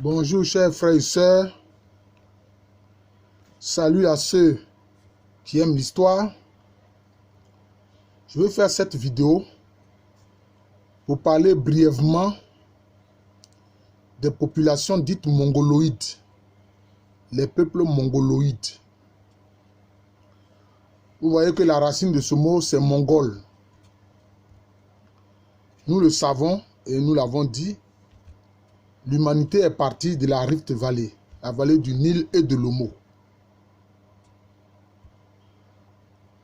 Bonjour chers frères et sœurs, salut à ceux qui aiment l'histoire. Je vais faire cette vidéo pour parler brièvement des populations dites mongoloïdes, les peuples mongoloïdes. Vous voyez que la racine de ce mot c'est mongol. Nous le savons et nous l'avons dit, l'humanité est partie de la Rift Valley, la vallée du Nil et de l'Omo.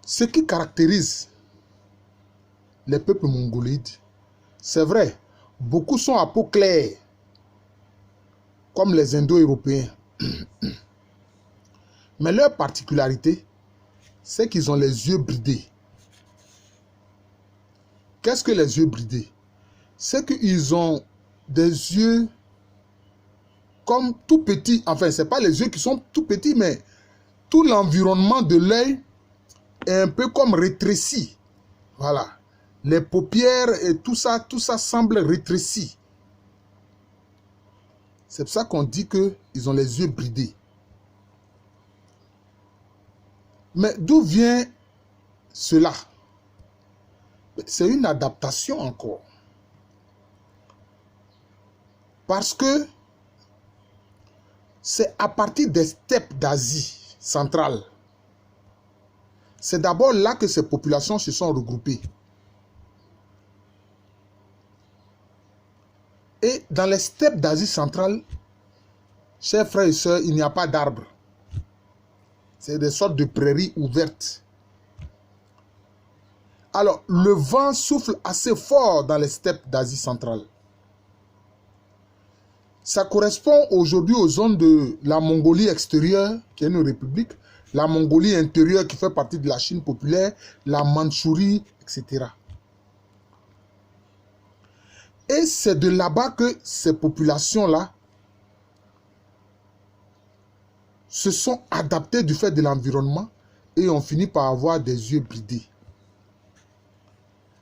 Ce qui caractérise les peuples mongoloïdes, c'est vrai, beaucoup sont à peau claire, comme les Indo-Européens. Mais leur particularité, c'est qu'ils ont les yeux bridés. Qu'est-ce que les yeux bridés? C'est qu'ils ont des yeux comme tout petits. Enfin, ce n'est pas les yeux qui sont tout petits, mais tout l'environnement de l'œil est un peu comme rétréci. Voilà. Les paupières et tout ça semble rétréci. C'est pour ça qu'on dit qu'ils ont les yeux bridés. Mais d'où vient cela? C'est une adaptation encore. Parce que c'est à partir des steppes d'Asie centrale. C'est d'abord là que ces populations se sont regroupées. Et dans les steppes d'Asie centrale, chers frères et sœurs, il n'y a pas d'arbres. C'est des sortes de prairies ouvertes. Alors, le vent souffle assez fort dans les steppes d'Asie centrale. Ça correspond aujourd'hui aux zones de la Mongolie extérieure, qui est une république, la Mongolie intérieure qui fait partie de la Chine populaire, la Mandchourie, etc. Et c'est de là-bas que ces populations-là se sont adaptées du fait de l'environnement et ont fini par avoir des yeux bridés.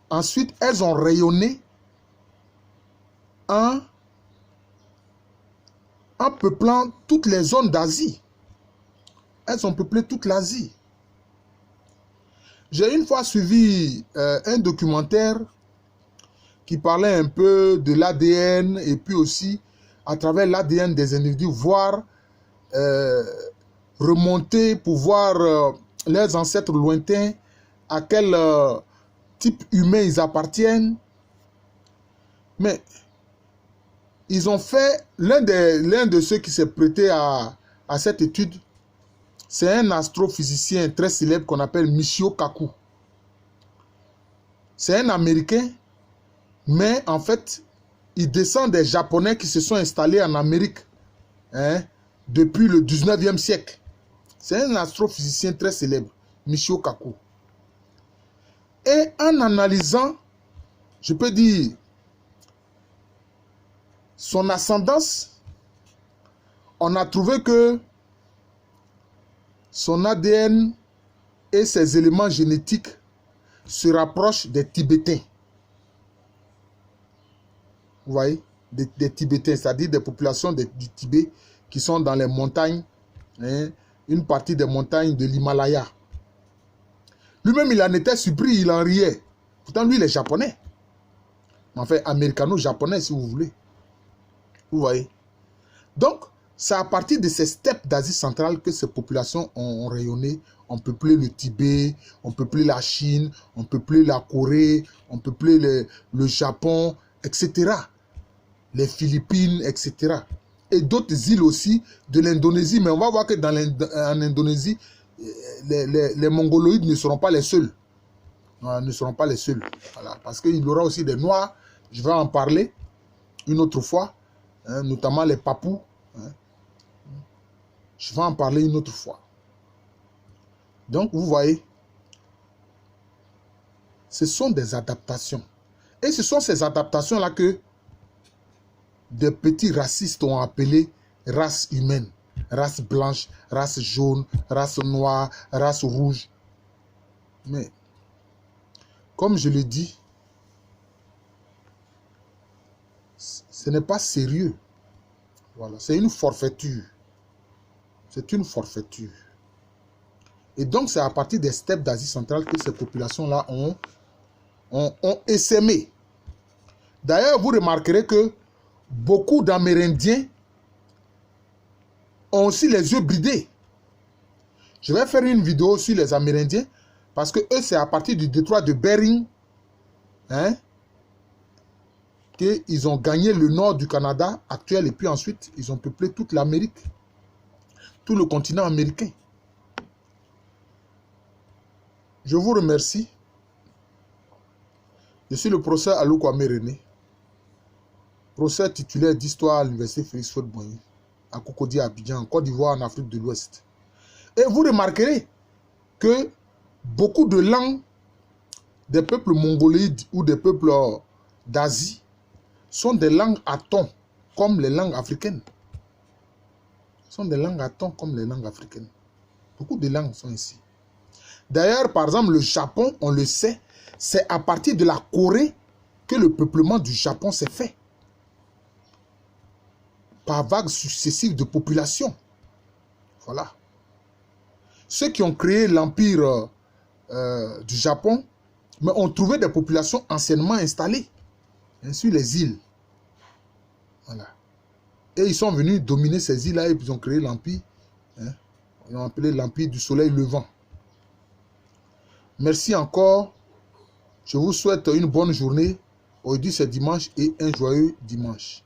Ensuite, elles ont rayonné en peuplant toutes les zones d'Asie. Elles ont peuplé toute l'Asie. J'ai une fois suivi un documentaire qui parlait un peu de l'ADN et puis aussi à travers l'ADN des individus, voir remonter pour voir leurs ancêtres lointains, à quel type humain ils appartiennent. Mais ils ont fait, l'un de ceux qui s'est prêté à cette étude, c'est un astrophysicien très célèbre qu'on appelle Michio Kaku. C'est un Américain, mais en fait, il descend des Japonais qui se sont installés en Amérique depuis le 19e siècle. C'est un astrophysicien très célèbre, Michio Kaku. Et en analysant, je peux dire, son ascendance, on a trouvé que son ADN et ses éléments génétiques se rapprochent des Tibétains. Vous voyez, des Tibétains, c'est-à-dire des populations du Tibet qui sont dans les montagnes, une partie des montagnes de l'Himalaya. Lui-même, il en était surpris, il en riait. Pourtant, lui, il est japonais. Enfin, américano-japonais, si vous voulez. Vous voyez. Donc, c'est à partir de ces steppes d'Asie centrale que ces populations ont rayonné, ont peuplé le Tibet, ont peuplé la Chine, ont peuplé la Corée, ont peuplé le Japon, etc. Les Philippines, etc. Et d'autres îles aussi de l'Indonésie. Mais on va voir que en Indonésie, les Mongoloïdes ne seront pas les seuls. Non, ne seront pas les seuls. Voilà. Parce qu'il y aura aussi des Noirs. Je vais en parler une autre fois. Notamment les Papous. Je vais en parler une autre fois. Donc, vous voyez, ce sont des adaptations. Et ce sont ces adaptations-là que des petits racistes ont appelé race humaine. Race blanche, race jaune, race noire, race rouge. Mais, comme je le dis, ce n'est pas sérieux. Voilà, c'est une forfaiture. C'est une forfaiture. Et donc, c'est à partir des steppes d'Asie centrale que ces populations-là ont essaimé. D'ailleurs, vous remarquerez que beaucoup d'Amérindiens ont aussi les yeux bridés. Je vais faire une vidéo sur les Amérindiens parce que eux, c'est à partir du détroit de Bering qu'ils ont gagné le nord du Canada actuel et puis ensuite, ils ont peuplé toute l'Amérique, tout le continent américain. Je vous remercie. Je suis le professeur Alou Kwame René, professeur titulaire d'histoire à l'université Félix Houphouët-Boigny, à Cocody, à Abidjan, en Côte d'Ivoire, en Afrique de l'Ouest. Et vous remarquerez que beaucoup de langues des peuples mongoloïdes ou des peuples d'Asie sont des langues à ton, comme les langues africaines. Sont des langues à ton, comme les langues africaines. Beaucoup de langues sont ici. D'ailleurs, par exemple, le Japon, on le sait, c'est à partir de la Corée que le peuplement du Japon s'est fait. Par vagues successives de population. Voilà. Ceux qui ont créé l'empire du Japon, mais ont trouvé des populations anciennement installées sur les îles. Voilà. Et ils sont venus dominer ces îles-là et ils ont créé l'empire. Ils l'ont appelé l'empire du soleil levant. Merci encore. Je vous souhaite une bonne journée. Aujourd'hui c'est dimanche et un joyeux dimanche.